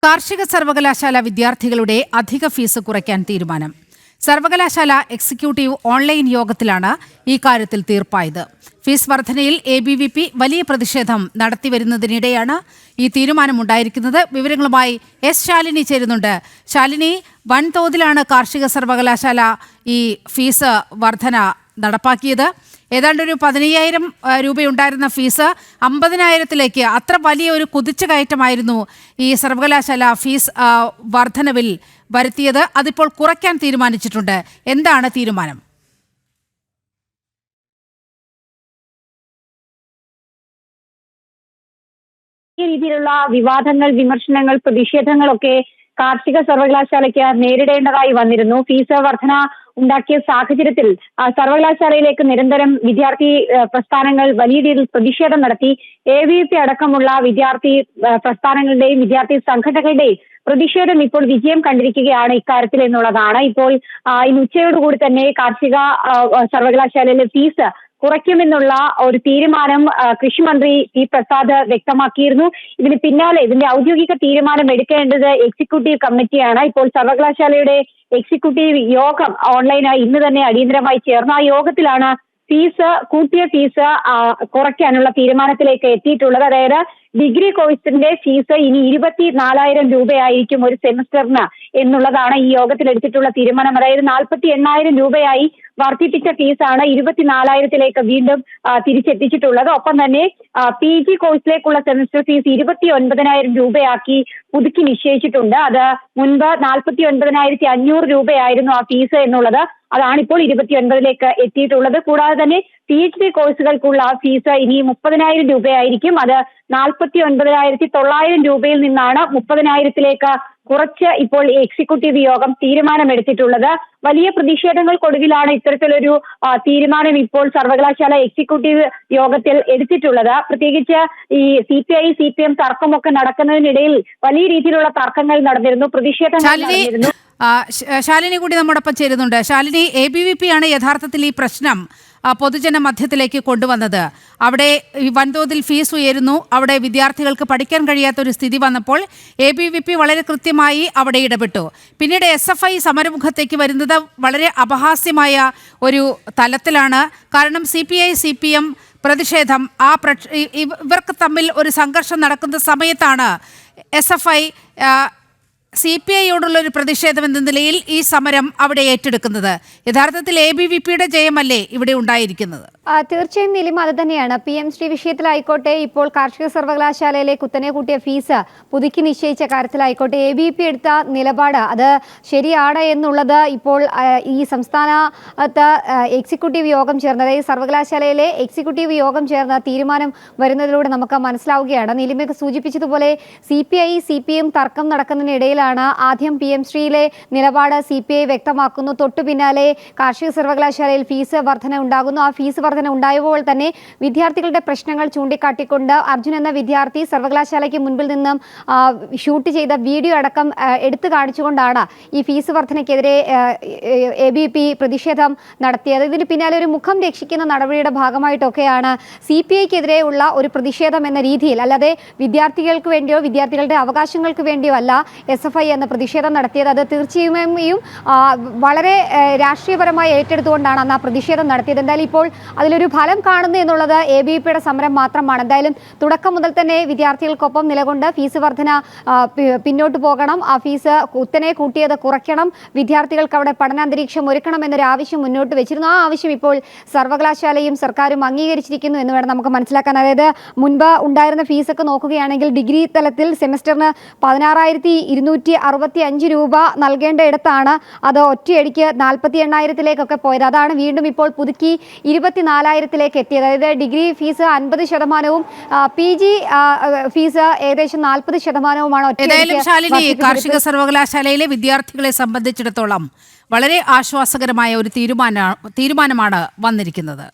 കാർഷിക സർവകലാശാല വിദ്യാർത്ഥികളുടെ അധിക ഫീസ് കുറയ്ക്കാൻ തീരുമാനം. സർവകലാശാല എക്സിക്യൂട്ടീവ് ഓൺലൈൻ യോഗത്തിലാണ് ഈ കാര്യത്തിൽ തീർപ്പായത്. ഫീസ് വർധനയിൽ ABVP വലിയ പ്രതിഷേധം നടത്തിവരുന്നതിനിടെയാണ് ഈ തീരുമാനമുണ്ടായിരിക്കുന്നത്. വിവരങ്ങളുമായി ശാലിനി ചേരുന്നുണ്ട്. ശാലിനി, വൻതോതിലാണ് കാർഷിക സർവകലാശാല ഈ ഫീസ് വർധന നടപ്പാക്കിയത്. ഏതാണ്ട് ഒരു 15,000 രൂപയുണ്ടായിരുന്ന ഫീസ് 50,000-ലേക്ക് അത്ര വലിയ ഒരു കുതിച്ചുകയറ്റമായിരുന്നു ഈ സർവകലാശാല ഫീസ് വർധനവിൽ വരുത്തിയത്. അതിപ്പോൾ കുറയ്ക്കാൻ തീരുമാനിച്ചിട്ടുണ്ട്. എന്താണ് തീരുമാനം? ഈ രീതിയിലുള്ള വിവാദങ്ങൾ, വിമർശനങ്ങൾ, പ്രതിഷേധങ്ങളൊക്കെ കാർഷിക സർവകലാശാലയ്ക്ക് നേരിടേണ്ടതായി വന്നിരുന്നു. ഫീസ് വർധന ഉണ്ടാക്കിയ സാഹചര്യത്തിൽ സർവകലാശാലയിലേക്ക് നിരന്തരം വിദ്യാർത്ഥി പ്രസ്ഥാനങ്ങൾ വലിയ രീതിയിൽ പ്രതിഷേധം നടത്തി. ABVP അടക്കമുള്ള വിദ്യാർത്ഥി പ്രസ്ഥാനങ്ങളുടെയും വിദ്യാർത്ഥി സംഘടനകളുടെയും പ്രതിഷേധം ഇപ്പോൾ വിജയം കണ്ടിരിക്കുകയാണ് ഇക്കാര്യത്തിൽ എന്നുള്ളതാണ്. ഇപ്പോൾ ഇന്ന് ഉച്ചയോടുകൂടി തന്നെ കാർഷിക സർവകലാശാലയിലെ ഫീസ് കുറയ്ക്കുമെന്നുള്ള ഒരു തീരുമാനം കൃഷിമന്ത്രി P. പ്രസാദ് വ്യക്തമാക്കിയിരുന്നു. ഇതിന് പിന്നാലെ ഇതിന്റെ ഔദ്യോഗിക തീരുമാനം എടുക്കേണ്ടത് എക്സിക്യൂട്ടീവ് കമ്മിറ്റിയാണ്. ഇപ്പോൾ സർവകലാശാലയുടെ എക്സിക്യൂട്ടീവ് യോഗം ഓൺലൈനായി ഇന്ന് തന്നെ അടിയന്തരമായി ചേർന്ന ആ യോഗത്തിലാണ് കൂട്ടിയ ഫീസ് കുറയ്ക്കാനുള്ള തീരുമാനത്തിലേക്ക് എത്തിയിട്ടുള്ളത്. അതായത് ഡിഗ്രി കോഴ്സിന്റെ ഫീസ് ഇനി 24,000 രൂപയായിരിക്കും ഒരു സെമിസ്റ്ററിന് എന്നുള്ളതാണ് ഈ യോഗത്തിൽ എടുത്തിട്ടുള്ള തീരുമാനം. അതായത് 48,000 രൂപയായി വർദ്ധിപ്പിച്ച ഫീസാണ് 24,000-ലേക്ക് വീണ്ടും തിരിച്ചെത്തിച്ചിട്ടുള്ളത്. ഒപ്പം തന്നെ PG കോഴ്സിലേക്കുള്ള സെമിസ്റ്റർ ഫീസ് 29,000 രൂപയാക്കി പുതുക്കി നിശ്ചയിച്ചിട്ടുണ്ട്. അത് മുൻപ് 49,500 രൂപയായിരുന്നു ആ ഫീസ് എന്നുള്ളത്. അതാണിപ്പോൾ 29,000-ലേക്ക് എത്തിയിട്ടുള്ളത്. കൂടാതെ തന്നെ PhD കോഴ്സുകൾക്കുള്ള ഫീസ് ഇനി 30,000 രൂപയായിരിക്കും. അത് 49,900 രൂപയിൽ നിന്നാണ് 30,000-ലേക്ക് കുറച്ച് ഇപ്പോൾ എക്സിക്യൂട്ടീവ് യോഗം തീരുമാനമെടുത്തിട്ടുള്ളത്. വലിയ പ്രതിഷേധങ്ങൾക്കൊടുവിലാണ് ഇത്തരത്തിലൊരു തീരുമാനം ഇപ്പോൾ സർവകലാശാല എക്സിക്യൂട്ടീവ് യോഗത്തിൽ എടുത്തിട്ടുള്ളത്. പ്രത്യേകിച്ച് ഈ CPI CPM തർക്കമൊക്കെ നടക്കുന്നതിനിടയിൽ വലിയ രീതിയിലുള്ള തർക്കങ്ങൾ നടന്നിരുന്നു, പ്രതിഷേധങ്ങൾ നടന്നിരുന്നു. ശാലിനി കൂടി നമ്മോടൊപ്പം ചേരുന്നുണ്ട്. ശാലിനി, ABVP ആണ് യഥാർത്ഥത്തിൽ ഈ പ്രശ്നം പൊതുജന മധ്യത്തിലേക്ക് കൊണ്ടുവന്നത്. അവിടെ വൻതോതിൽ ഫീസ് ഉയരുന്നു, അവിടെ വിദ്യാർത്ഥികൾക്ക് പഠിക്കാൻ കഴിയാത്തൊരു സ്ഥിതി വന്നപ്പോൾ ABVP വളരെ കൃത്യമായി അവിടെ ഇടപെട്ടു. പിന്നീട് SFI സമരമുഖത്തേക്ക് വരുന്നത് വളരെ അപഹാസ്യമായ ഒരു തലത്തിലാണ്. കാരണം CPI CPM പ്രതിഷേധം ഇവർക്ക് തമ്മിൽ ഒരു സംഘർഷം നടക്കുന്ന സമയത്താണ് SFI CPI-യോടുള്ള ഒരു പ്രതിഷേധം എന്ന നിലയിൽ ഈ സമരം അവിടെ ഏറ്റെടുക്കുന്നത്. യഥാർത്ഥത്തിൽ ABVP-യുടെ ജയമല്ലേ ഇവിടെ ഉണ്ടായിരിക്കുന്നത്? തീർച്ചയായും നിലിമ, അത് തന്നെയാണ്. PMC വിഷയത്തിലായിക്കോട്ടെ, ഇപ്പോൾ കാർഷിക സർവകലാശാലയിലെ കുത്തനെ കൂട്ടിയ ഫീസ് പുതുക്കി നിശ്ചയിച്ച കാര്യത്തിലായിക്കോട്ടെ, ABVP എടുത്ത നിലപാട് അത് ശരിയാണ് എന്നുള്ളത് ഇപ്പോൾ ഈ സംസ്ഥാനത്ത് എക്സിക്യൂട്ടീവ് യോഗം ചേർന്ന്, അതായത് സർവകലാശാലയിലെ എക്സിക്യൂട്ടീവ് യോഗം ചേർന്ന് തീരുമാനം വരുന്നതിലൂടെ നമുക്ക് മനസ്സിലാവുകയാണ്. നിലിമയൊക്കെ സൂചിപ്പിച്ചതുപോലെ CPI CPM തർക്കം നടക്കുന്നതിനിടയിലാണ് ആദ്യം PMC-യിലെ നിലപാട് CPI വ്യക്തമാക്കുന്നു. തൊട്ടു പിന്നാലെ കാർഷിക സർവകലാശാലയിൽ ഫീസ് വർധന ഉണ്ടാകുന്നു. ആ ഫീസ് വർധന ഉണ്ടായപ്പോൾ തന്നെ വിദ്യാർത്ഥികളുടെ പ്രശ്നങ്ങൾ ചൂണ്ടിക്കാട്ടിക്കൊണ്ട് അർജുൻ എന്ന വിദ്യാർത്ഥി സർവകലാശാലയ്ക്ക് മുൻപിൽ നിന്നും ഷൂട്ട് ചെയ്ത വീഡിയോ അടക്കം എടുത്തു കാണിച്ചുകൊണ്ടാണ് ഈ ഫീസ് വർധനയ്ക്കെതിരെ ABVP പ്രതിഷേധം നടത്തിയത്. ഇതിന് പിന്നാലെ ഒരു മുഖം രക്ഷിക്കുന്ന നടപടിയുടെ ഭാഗമായിട്ടൊക്കെയാണ് CPI-ക്കെതിരെ ഉള്ള ഒരു പ്രതിഷേധം എന്ന രീതിയിൽ, അല്ലാതെ വിദ്യാർത്ഥികൾക്ക് വേണ്ടിയോ വിദ്യാർത്ഥികളുടെ അവകാശങ്ങൾക്ക് വേണ്ടിയോ അല്ല SFI എന്ന പ്രതിഷേധം നടത്തിയത്. അത് തീർച്ചയായും വളരെ രാഷ്ട്രീയപരമായി ഏറ്റെടുത്തുകൊണ്ടാണ് അന്ന് ആ പ്രതിഷേധം നടത്തിയത്. എന്തായാലും ഇപ്പോൾ അതിലൊരു ഫലം കാണുന്നു എന്നുള്ളത് ABVP-യുടെ സമരം മാത്രമാണ്. എന്തായാലും തുടക്കം മുതൽ തന്നെ വിദ്യാർത്ഥികൾക്കൊപ്പം നിലകൊണ്ട് ഫീസ് വർധന പിന്നോട്ട് പോകണം, ആ ഫീസ് കുത്തനെ കൂട്ടിയത് കുറയ്ക്കണം, വിദ്യാർത്ഥികൾക്ക് അവിടെ പഠനാന്തരീക്ഷം ഒരുക്കണം എന്നൊരു ആവശ്യം മുന്നോട്ട് വെച്ചിരുന്നു. ആ ആവശ്യം ഇപ്പോൾ സർവകലാശാലയും സർക്കാരും അംഗീകരിച്ചിരിക്കുന്നു എന്ന് വേണം നമുക്ക് മനസ്സിലാക്കാൻ. അതായത് മുൻപ് ഉണ്ടായിരുന്ന ഫീസൊക്കെ നോക്കുകയാണെങ്കിൽ ഡിഗ്രി തലത്തിൽ സെമിസ്റ്ററിന് 16,265 രൂപ നൽകേണ്ട ഇടത്താണ് അത് ഒറ്റയടിക്ക് 48,000-ലേക്കൊക്കെ പോയത്. അതാണ് വീണ്ടും ഇപ്പോൾ പുതുക്കി 24,000-ലേക്ക് എത്തിയത്. അതായത് ഡിഗ്രി ഫീസ് 50%, PG ഫീസ് ഏകദേശം 40%-മാണ്. ഏതായാലും ശാലിനി, കാർഷിക സർവകലാശാലയിലെ വിദ്യാർത്ഥികളെ സംബന്ധിച്ചിടത്തോളം വളരെ ആശ്വാസകരമായ ഒരു തീരുമാനമാണ് വന്നിരിക്കുന്നത്.